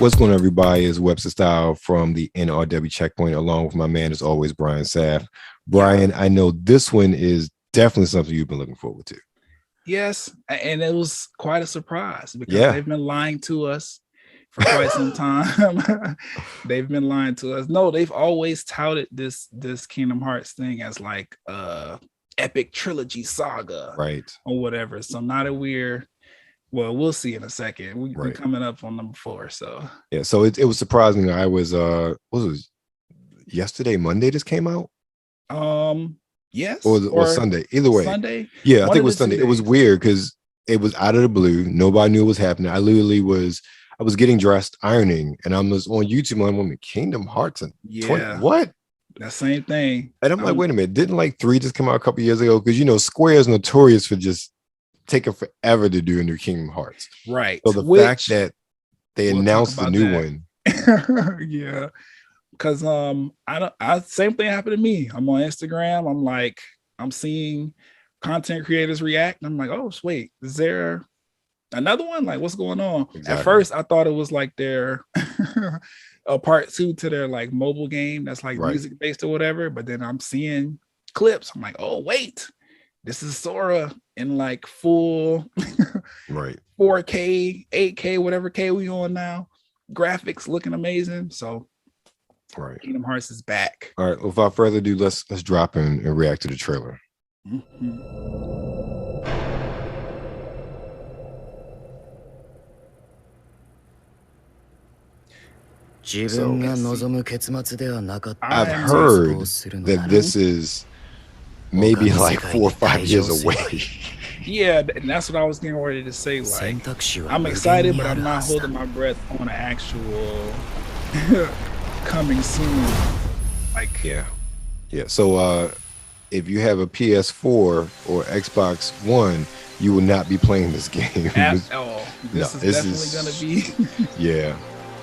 What's going on, everybody? Is Webster Style from the NRW Checkpoint, along with my man, as always, Brian Saff. Brian, I know this one is definitely something you've been looking forward to. Yes, and it was quite a surprise because they've been lying to us for quite some time. They've been lying to us. No, they've always touted this Kingdom Hearts thing as like epic trilogy saga, right, or whatever. So now that we'll see in a second. We're coming up on number 4. So yeah, so it was surprising. I was what was it, yesterday, Monday this came out? Yes, or Sunday. Either way, Sunday. Yeah, I think it was Sunday. It was weird because it was out of the blue. Nobody knew what was happening. I was getting dressed, ironing, and I was on YouTube. I'm on Kingdom Hearts and 20, what? That same thing. And I'm like, wait a minute, didn't like 3 just come out a couple years ago? Because Square is notorious for just taking forever to do a new Kingdom Hearts. Right. So the fact that they announced the new one. Yeah. Because same thing happened to me. I'm on Instagram. I'm seeing content creators react. And I'm like, oh, wait, is there another one? Like, what's going on? Exactly. At first, I thought it was like their a part 2 to their like mobile game that's like music based or whatever. But then I'm seeing clips. I'm like, oh, wait, this is Sora in like full 4K, 8K, whatever K we on now. Graphics looking amazing. So Kingdom Hearts is back. All right, without further ado, let's drop in and react to the trailer. I've heard that this is maybe like 4 or 5 years away. Yeah, and that's what I was getting ready to say. Like, I'm excited, but I'm not holding my breath on an actual coming soon. Like, yeah. So if you have a PS4 or Xbox One, you will not be playing this game at all. This is definitely gonna be yeah.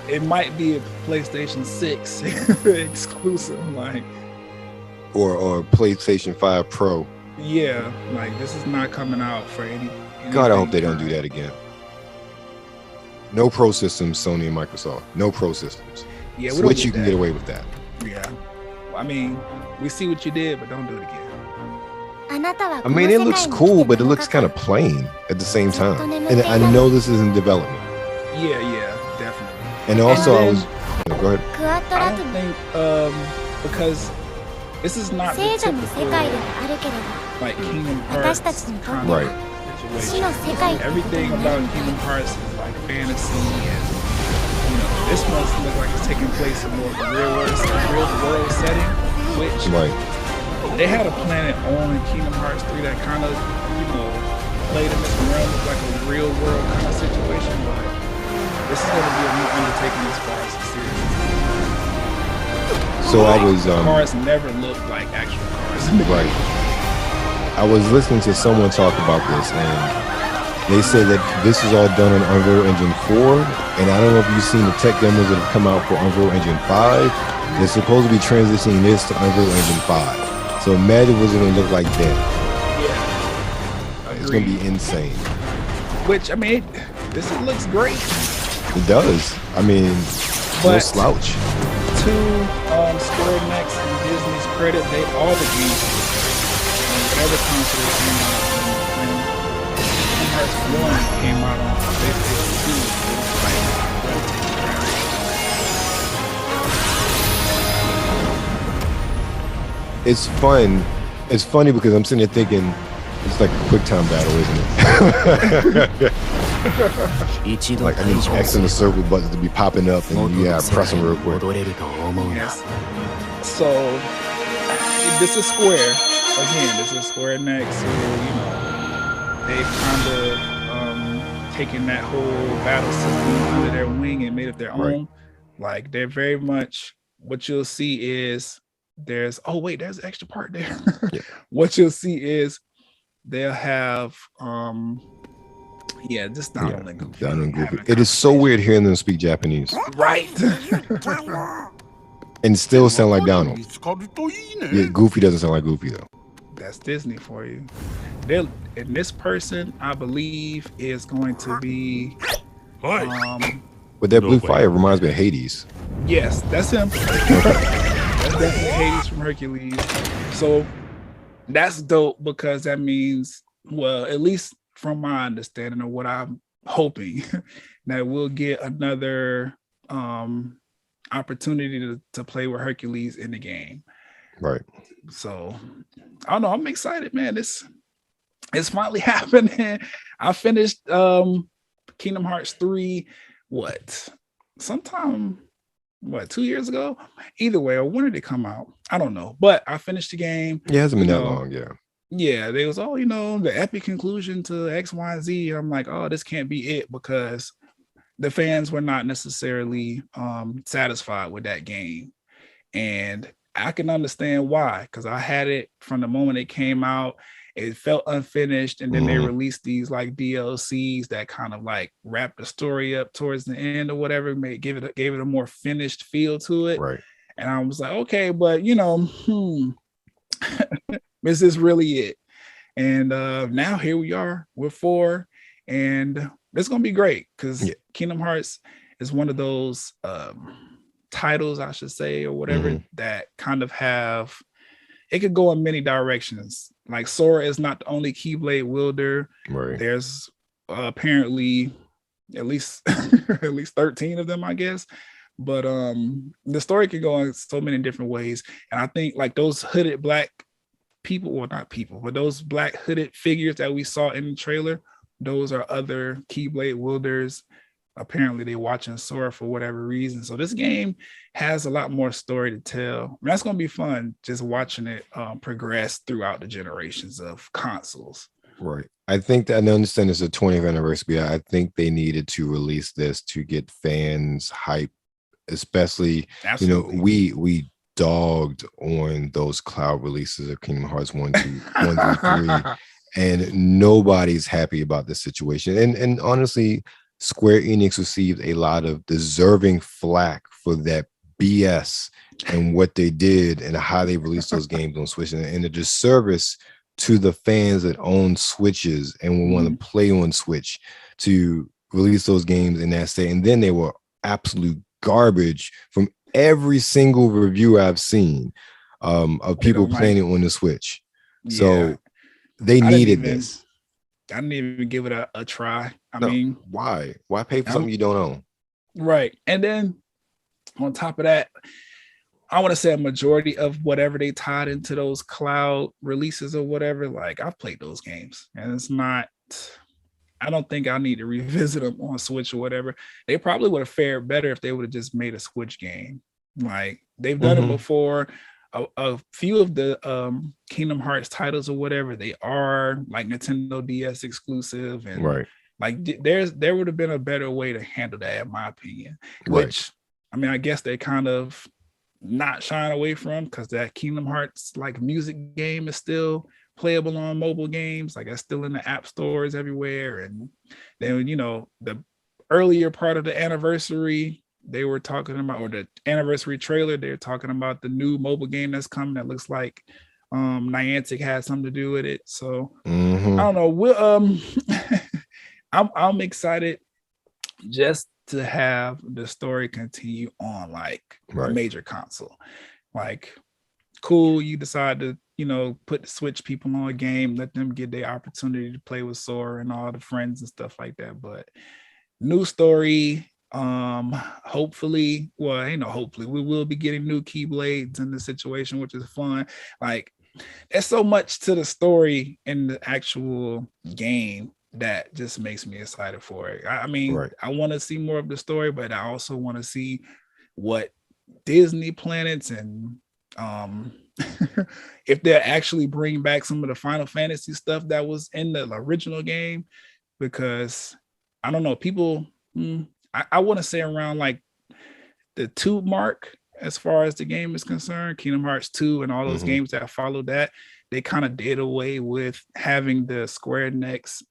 It might be a PlayStation 6 exclusive, like, or PlayStation 5 Pro. Yeah, like this is not coming out for any. God, I hope they don't do that again. No Pro systems, Sony and Microsoft. No Pro systems. Yeah, Switch, you can get away with that. Yeah, I mean, we see what you did, but don't do it again. I mean, it looks cool, but it looks kind of plain at the same time. And I know this is in development. Yeah, definitely. And also, go ahead. I don't think because this is not the typical like Kingdom Hearts kind of situation. Everything about Kingdom Hearts is like fantasy, and this must look like it's taking place in more of a real world setting, which they had a planet on Kingdom Hearts 3 that kind of played in this realm of like a real world kind of situation, but this is going to be a new undertaking as far as the series. So I was cars never looked like actual cars. Right. I was listening to someone talk about this, and they said that this is all done on Unreal Engine 4, and I don't know if you've seen the tech demos that have come out for Unreal Engine 5. They're supposed to be transitioning this to Unreal Engine 5. So imagine what's it going to look like then. Yeah. It's going to be insane. Which, I mean, this looks great. It does. I mean, no slouch. To Square Enix and Disney's credit, all the games whatever console came out when Kingdom Hearts 1 came out on PlayStation 2, It's fun. It's funny because I'm sitting there thinking it's like a quick time battle, isn't it? Like I need X and the circle buttons to be popping up, and you gotta press them real quick. Yes. So this is Square. Again, this is Square Enix. So, they've kind of taken that whole battle system under their wing and made it their own. Like they're very much. What you'll see is there's an extra part there. What you'll see is they'll have just Donald and Goofy. It is so weird hearing them speak Japanese. Right. And still sound like Donald. Yeah, Goofy doesn't sound like Goofy though. That's Disney for you. And this person, I believe, is going to be But that No blue way. fire reminds me of Hades. Yes, that's him. That's definitely Hades from Hercules. So that's dope because that means, well, at least from my understanding of what I'm hoping, that we'll get another opportunity to play with Hercules in the game. Right. So I don't know. I'm excited, man. It's finally happening. I finished Kingdom Hearts 3, sometime 2 years ago? Either way, or when did it come out? I don't know. But I finished the game. Yeah, it hasn't been that long, yeah. Yeah, they was, the epic conclusion to X, Y, and Z. I'm like, oh, this can't be it, because the fans were not necessarily satisfied with that game. And I can understand why, because I had it from the moment it came out. It felt unfinished, and then they released these like DLCs that kind of like wrapped the story up towards the end or whatever, gave it a more finished feel to it. Right. And I was like, okay, but is this really it? And now here we are with 4, and it's gonna be great because Kingdom Hearts is one of those titles, I should say, or whatever, that kind of it could go in many directions. Like Sora is not the only Keyblade wielder. Right. There's apparently at least 13 of them, I guess. But the story can go in so many different ways. And I think like those hooded black people, well, not people, but those black hooded figures that we saw in the trailer, those are other Keyblade wielders. Apparently they watching Sora for whatever reason. So this game has a lot more story to tell. And that's going to be fun, just watching it progress throughout the generations of consoles. Right. I think that I understand it's a 20th anniversary. I think they needed to release this to get fans hype, especially, Absolutely. we dogged on those cloud releases of Kingdom Hearts 1 through 3, and nobody's happy about this situation. And honestly, Square Enix received a lot of deserving flack for that BS and what they did and how they released those games on Switch, and the disservice to the fans that own Switches and will want to play on Switch to release those games in that state. And then they were absolute garbage from every single review I've seen of people playing it on the Switch. Yeah. So they needed this. I didn't even give it a try. I mean, why pay for something you don't own? Right. And then on top of that, I want to say a majority of whatever they tied into those cloud releases or whatever, like I've played those games, and it's not, I don't think I need to revisit them on Switch or whatever. They probably would have fared better if they would have just made a Switch game. Like they've done it before. A few of the Kingdom Hearts titles or whatever, they are like Nintendo DS exclusive, and like there would have been a better way to handle that, in my opinion. Which I mean, I guess they kind of not shying away from, because that Kingdom Hearts like music game is still playable on mobile games. Like it's still in the app stores everywhere. And then the earlier part of the anniversary, they were talking about, or the anniversary trailer, they're talking about the new mobile game that's coming that looks like Niantic had something to do with it. So I don't know. We'll I'm excited just to have the story continue on like a major console. Like, cool, you decide to put the Switch people on a game, let them get their opportunity to play with Sora and all the friends and stuff like that. But new story. Hopefully, we will be getting new Keyblades in the situation, which is fun. Like, there's so much to the story in the actual game that just makes me excited for it. I mean, I want to see more of the story, but I also want to see what Disney planets and if they'll actually bring back some of the Final Fantasy stuff that was in the original game, because I don't know, people. I want to say around like the 2 mark as far as the game is concerned, Kingdom Hearts 2 and all those games that followed that, they kind of did away with having the Square Enix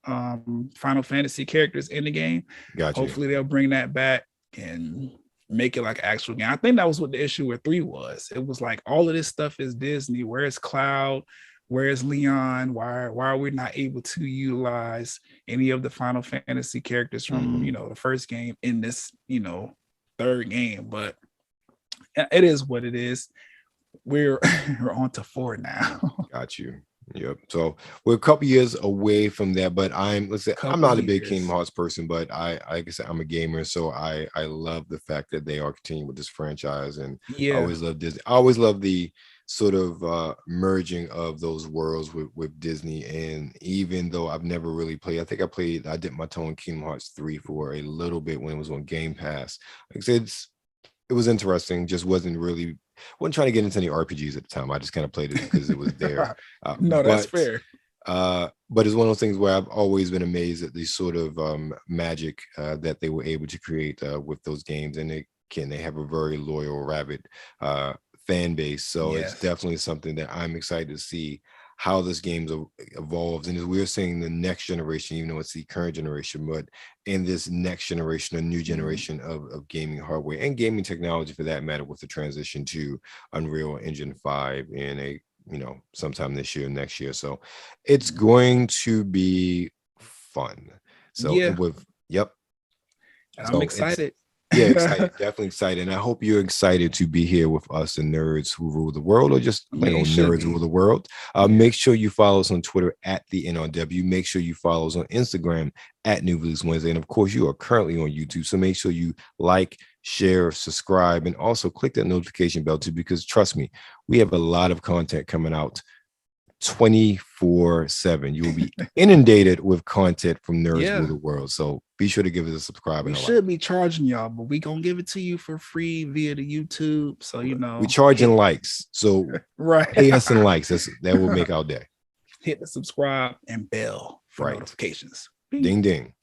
Final Fantasy characters in the game. Gotcha. Hopefully they'll bring that back and make it like an actual game. I think that was what the issue with 3 was. It was like all of this stuff is Disney. Where's Cloud? where's Leon? Why are we not able to utilize any of the Final Fantasy characters from the first game in this third game? But it is what it is. We're on to 4 now. Got you. Yep. So we're a couple years away from that, but I'm not a big Kingdom Hearts person, but like I said, I'm a gamer, so I love the fact that they are continuing with this franchise, and I always love Disney. I always love the sort of merging of those worlds with Disney. And even though I've never really played, I dipped my toe in Kingdom Hearts 3 for a little bit when it was on Game Pass. Like I said, it was interesting, just wasn't trying to get into any RPGs at the time. I just kind of played it because it was there. No, that's fair. But it's one of those things where I've always been amazed at the sort of magic that they were able to create with those games. And they have a very loyal, rabid fan base. So it's definitely something that I'm excited to see how this game evolves. And as we're seeing the next generation, even though it's the current generation, but in this next generation, a new generation of gaming hardware and gaming technology for that matter, with the transition to Unreal Engine 5 in sometime this year, next year. So it's going to be fun. So I'm excited. Excited, definitely excited. And I hope you're excited to be here with us and Nerds Who Rule the World, or just Nerds Who Rule the World. Make sure you follow us on Twitter at the NRW. Make sure you follow us on Instagram at New Release Wednesday. And of course, you are currently on YouTube, so make sure you like, share, subscribe, and also click that notification bell too, because trust me, we have a lot of content coming out 24/7. You will be inundated with content from Nerds Rule the World. So be sure to give us a subscribe. We should be charging y'all, but we gonna give it to you for free via the YouTube. So we charge in likes. So pay us in likes. That will make our day. Hit the subscribe and bell for notifications. Ding ding.